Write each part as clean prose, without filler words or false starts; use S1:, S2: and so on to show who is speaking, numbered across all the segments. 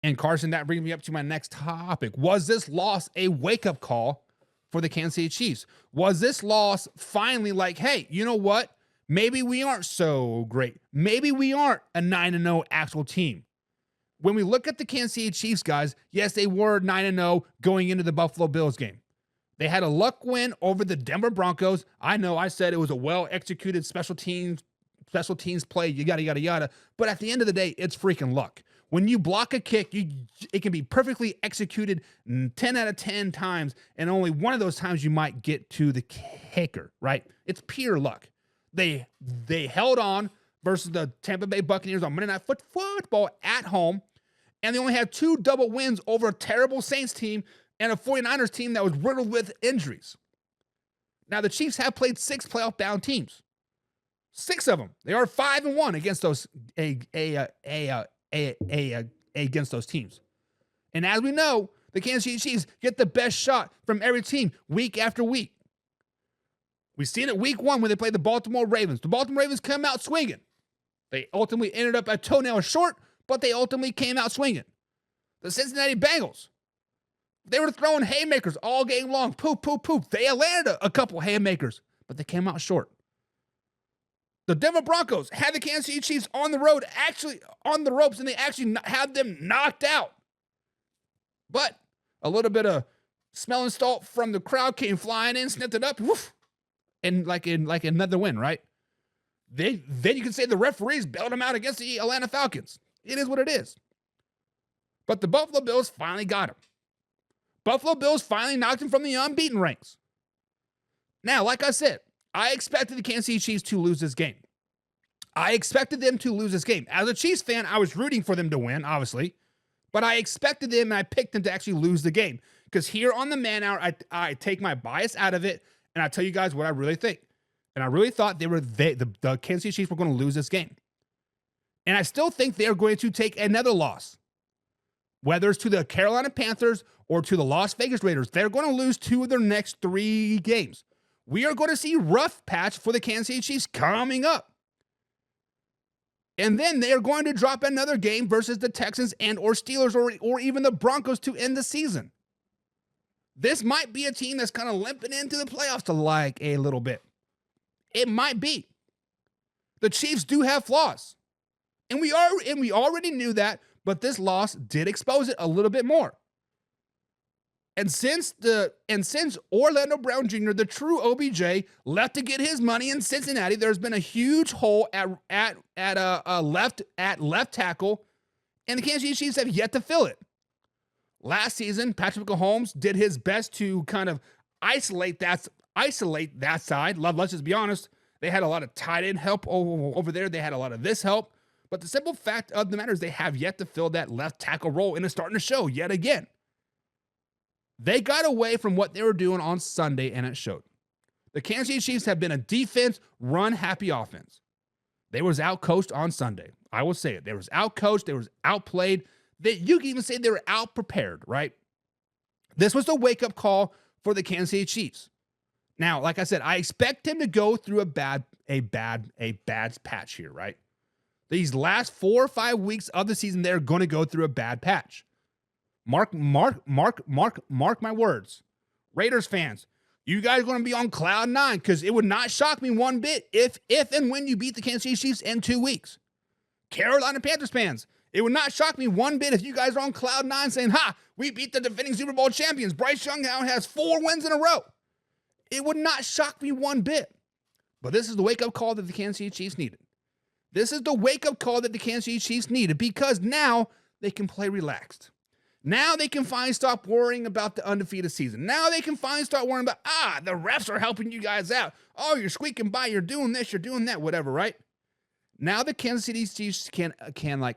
S1: And Carson, that brings me up to my next topic. Was this loss a wake-up call for the Kansas City Chiefs? Was this loss finally like, hey, you know what? Maybe we aren't so great. Maybe we aren't a 9-0 actual team. When we look at the Kansas City Chiefs, guys, yes, they were 9-0 going into the Buffalo Bills game. They had a luck win over the Denver Broncos. I know I said it was a well-executed special teams play, yada, yada, yada. But at the end of the day, it's freaking luck. When you block a kick, it can be perfectly executed 10 out of 10 times, and only one of those times you might get to the kicker, right? It's pure luck. They held on versus the Tampa Bay Buccaneers on Monday Night Football at home, and they only had 2 double wins over a terrible Saints team and a 49ers team that was riddled with injuries. Now, the Chiefs have played 6 playoff-bound teams. 6 of them. They are 5-1 against those against those teams. And as we know, the Kansas City Chiefs get the best shot from every team week after week. We seen it week 1 when they played the Baltimore Ravens. The Baltimore Ravens come out swinging. They ultimately ended up a toenail short, but they ultimately came out swinging. The Cincinnati Bengals, they were throwing haymakers all game long. Poop, poop, poop. They landed a couple haymakers, but they came out short. The Denver Broncos had the Kansas City Chiefs on the road, actually on the ropes, and they actually had them knocked out. But a little bit of smelling salt from the crowd came flying in, sniffed it up, woof, and like another win, right? Then you can say the referees bailed them out against the Atlanta Falcons. It is what it is. But the Buffalo Bills finally got him. Buffalo Bills finally knocked him from the unbeaten ranks. Now, like I said, I expected the Kansas City Chiefs to lose this game. I expected them to lose this game. As a Chiefs fan, I was rooting for them to win, obviously. But I expected them and I picked them to actually lose the game. Because here on the Man Hour, I take my bias out of it and I tell you guys what I really think. And I really thought the Kansas City Chiefs were going to lose this game. And I still think they're going to take another loss. Whether it's to the Carolina Panthers or to the Las Vegas Raiders, they're going to lose 2 of their next 3 games. We are going to see rough patch for the Kansas City Chiefs coming up. And then they are going to drop another game versus the Texans and or Steelers or even the Broncos to end the season. This might be a team that's kind of limping into the playoffs to like a little bit. It might be. The Chiefs do have flaws. And we already knew that, but this loss did expose it a little bit more. And since Orlando Brown Jr., the true OBJ, left to get his money in Cincinnati, there's been a huge hole at left tackle, and the Kansas City Chiefs have yet to fill it. Last season, Patrick Mahomes did his best to kind of isolate that side. Let's just be honest. They had a lot of tight end help over there. They had a lot of this help. But the simple fact of the matter is they have yet to fill that left tackle role, and it's starting to show yet again. They got away from what they were doing on Sunday, and it showed. The Kansas City Chiefs have been a defense, run-happy offense. They was outcoached on Sunday. I will say it. They was outcoached. They was outplayed. You can even say they were outprepared, right? This was the wake-up call for the Kansas City Chiefs. Now, like I said, I expect him to go through a bad patch here, right? These last 4 or 5 weeks of the season, they're going to go through a bad patch. Mark my words. Raiders fans, you guys are going to be on cloud 9 because it would not shock me one bit if and when you beat the Kansas City Chiefs in 2 weeks. Carolina Panthers fans, it would not shock me one bit if you guys are on cloud 9 saying, we beat the defending Super Bowl champions. Bryce Young now has 4 wins in a row. It would not shock me one bit. But this is the wake-up call that the Kansas City Chiefs needed. This is the wake-up call that the Kansas City Chiefs needed because now they can play relaxed. Now they can finally stop worrying about the undefeated season. Now they can finally start worrying about, the refs are helping you guys out. Oh, you're squeaking by, you're doing this, you're doing that, whatever, right? Now the Kansas City Chiefs can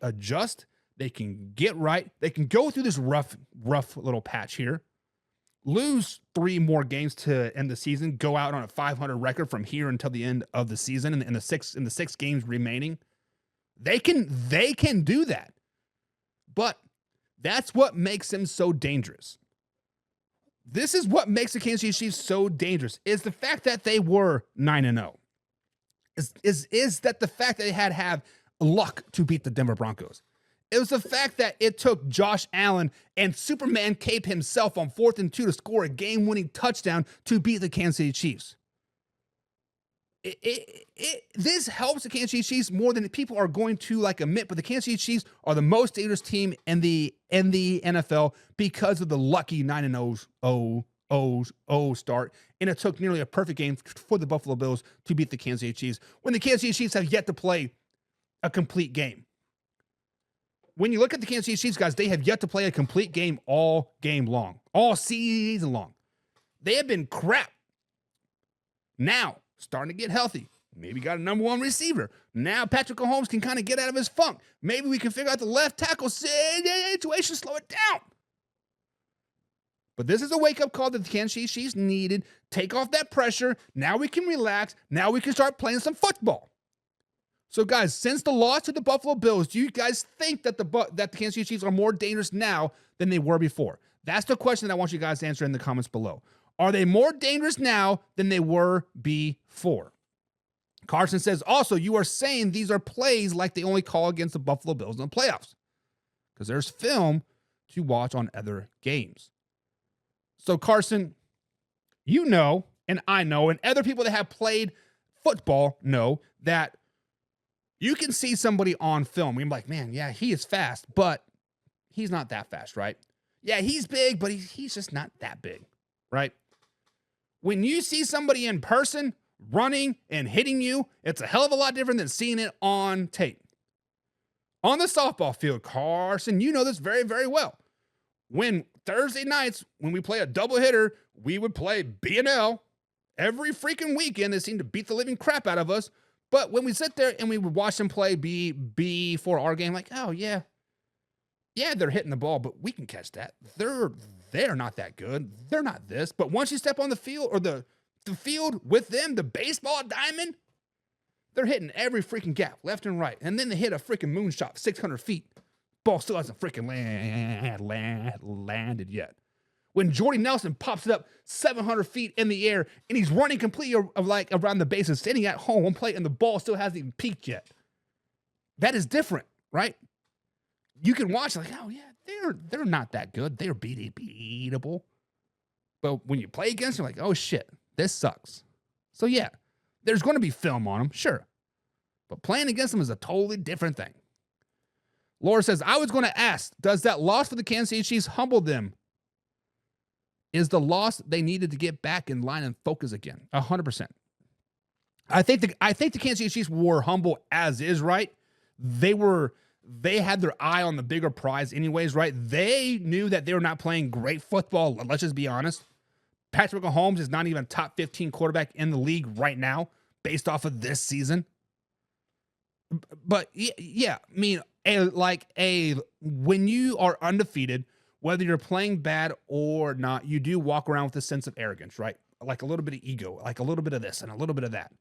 S1: adjust. They can get right. They can go through this rough little patch here. Lose 3 more games to end the season. Go out on a 500 record from here until the end of the season in the 6 games remaining. They can do that. But that's what makes them so dangerous. This is what makes the Kansas City Chiefs so dangerous, is the fact that they were 9-0. Is that the fact that they had luck to beat the Denver Broncos. It was the fact that it took Josh Allen and Superman Cape himself on 4th and 2 to score a game-winning touchdown to beat the Kansas City Chiefs. This helps the Kansas City Chiefs more than people are going to admit, but the Kansas City Chiefs are the most dangerous team in the NFL because of the lucky 9-0 start, and it took nearly a perfect game for the Buffalo Bills to beat the Kansas City Chiefs when the Kansas City Chiefs have yet to play a complete game. When you look at the Kansas City Chiefs, guys, they have yet to play a complete game all game long, all season long. They have been crap. Now, starting to get healthy. Maybe got a number one receiver. Now Patrick Mahomes can kind of get out of his funk. Maybe we can figure out the left tackle situation, slow it down. But this is a wake-up call that the Kansas City Chiefs needed. Take off that pressure. Now we can relax. Now we can start playing some football. So, guys, since the loss to the Buffalo Bills, do you guys think that the Kansas City Chiefs are more dangerous now than they were before? That's the question that I want you guys to answer in the comments below. Are they more dangerous now than they were before? Carson says, also, you are saying these are plays like they only call against the Buffalo Bills in the playoffs because there's film to watch on other games. So, Carson, you know, and I know, and other people that have played football know that you can see somebody on film. You're like, man, yeah, he is fast, but he's not that fast, right? Yeah, he's big, but he's just not that big, right? When you see somebody in person running and hitting you, it's a hell of a lot different than seeing it on tape. On the softball field, Carson, you know this very, very well. When Thursday nights, when we play a double hitter, we would play B&L every freaking weekend. They seem to beat the living crap out of us. But when we sit there and we would watch them play B for our game, like, oh, yeah, they're hitting the ball, but we can catch that. They're not that good. They're not this. But once you step on the field or the field with them, the baseball diamond, they're hitting every freaking gap, left and right. And then they hit a freaking moonshot 600 feet. Ball still hasn't freaking landed yet. When Jordy Nelson pops it up 700 feet in the air and he's running completely around the bases, sitting at home plate, and the ball still hasn't even peaked yet. That is different, right? You can watch like, oh yeah, they're not that good. They're beatable. But when you play against them, you're like, oh shit, this sucks. So yeah, there's going to be film on them, sure. But playing against them is a totally different thing. Laura says, I was going to ask, does that loss for the Kansas City Chiefs humble them? Is the loss they needed to get back in line and focus again? 100%. I think the Kansas City Chiefs were humble as is, right? They had their eye on the bigger prize anyways, right? They knew that they were not playing great football. Let's just be honest. Patrick Mahomes is not even a top 15 quarterback in the league right now based off of this season. But yeah, I mean, when you are undefeated, whether you're playing bad or not, you do walk around with a sense of arrogance, right? Like a little bit of ego, like a little bit of this and a little bit of that.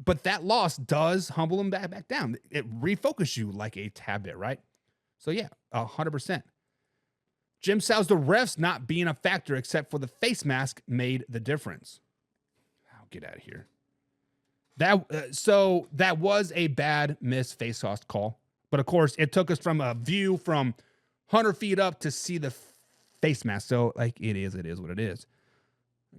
S1: But that loss does humble them back down. It refocuses you like a tad bit, right? So yeah, 100%. Jim Sal's the refs not being a factor except for the face mask made the difference. I'll get out of here. So that was a bad missed face-off call. But of course, it took us from a view from 100 feet up to see the face mask. So like it is what it is.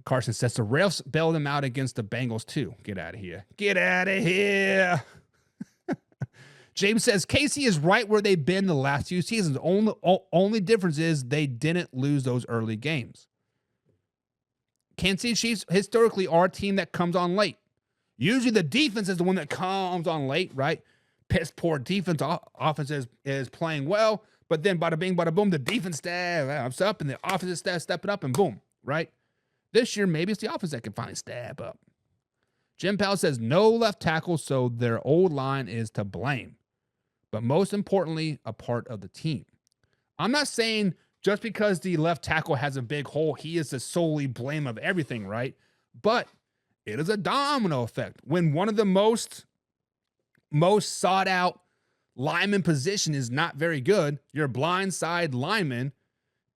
S1: Carson says the refs bailed him out against the Bengals too. Get out of here. Get out of here. James says Casey is right where they've been the last few seasons. Only difference is they didn't lose those early games. Kansas City Chiefs historically are a team that comes on late. Usually the defense is the one that comes on late, right? Piss poor defense. Offense is playing well, but then bada bing, bada boom, the defense steps up and the offense is stepping up and boom, right? This year, maybe it's the offense that can finally step up. Jim Powell says no left tackle, so their old line is to blame. But most importantly, a part of the team. I'm not saying just because the left tackle has a big hole, he is the solely blame of everything, right? But it is a domino effect. When one of the most sought out lineman position is not very good, your blind side lineman,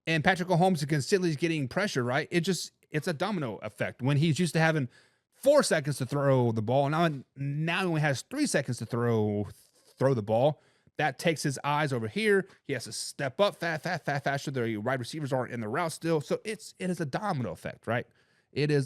S1: and Patrick Mahomes is consistently getting pressure, right? It's a domino effect. When he's used to having 4 seconds to throw the ball, now he only has 3 seconds to throw the ball. That takes his eyes over here. He has to step up faster. The wide receivers aren't in the route still. So it is a domino effect, right? It is